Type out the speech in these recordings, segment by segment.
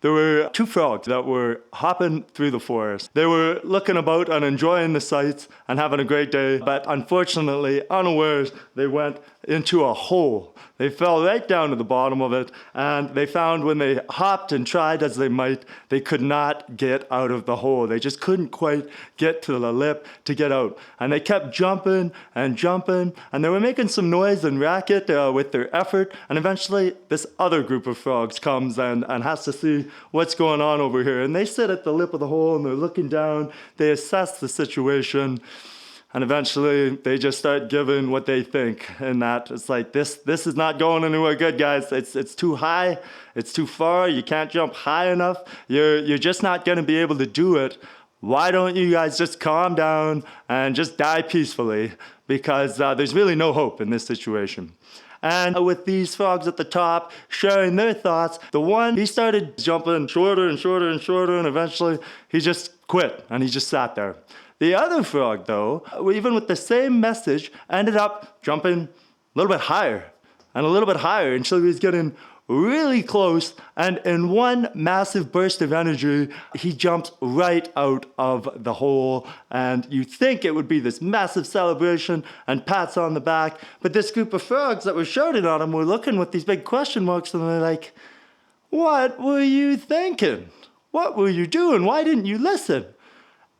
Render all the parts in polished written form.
There were two frogs that were hopping through the forest. They were looking about and enjoying the sights and having a great day, but unfortunately, unawares, they went into a hole. They fell right down to the bottom of it, and they found when they hopped and tried as they might, they could not get out of the hole. They just couldn't quite get to the lip to get out. And they kept jumping and jumping, and they were making some noise and racket with their effort, and eventually this other group of frogs comes and has to see what's going on over here. And they sit at the lip of the hole, and they're looking down, they assess the situation, and eventually they just start giving what they think. And that it's like, this is not going anywhere good, guys. It's too high, it's too far, you can't jump high enough, you're just not gonna be able to do it. Why don't you guys just calm down and just die peacefully? Because there's really no hope in this situation. And with these frogs at the top sharing their thoughts, the one, he started jumping shorter and shorter and shorter, and eventually he just quit and he just sat there. The other frog, though, even with the same message, ended up jumping a little bit higher and a little bit higher until he was getting really close, and in one massive burst of energy, he jumps right out of the hole, and you think it would be this massive celebration and pats on the back, but this group of frogs that were shouting at him were looking with these big question marks, and they're like, "What were you thinking? What were you doing? Why didn't you listen?"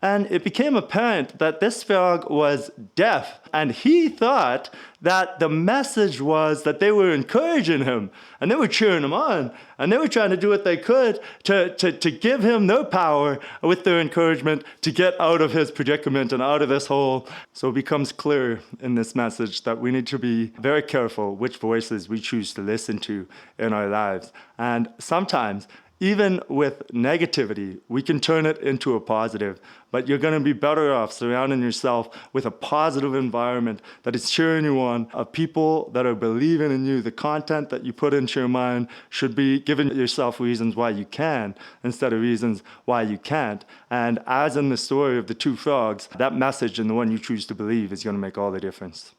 And it became apparent that this frog was deaf, and he thought that the message was that they were encouraging him, and they were cheering him on, and they were trying to do what they could to give him their power with their encouragement to get out of his predicament and out of this hole. So it becomes clear in this message that we need to be very careful which voices we choose to listen to in our lives. And sometimes, even with negativity, we can turn it into a positive, but you're going to be better off surrounding yourself with a positive environment that is cheering you on, of people that are believing in you. The content that you put into your mind should be giving yourself reasons why you can instead of reasons why you can't. And as in the story of the two frogs, that message and the one you choose to believe is going to make all the difference.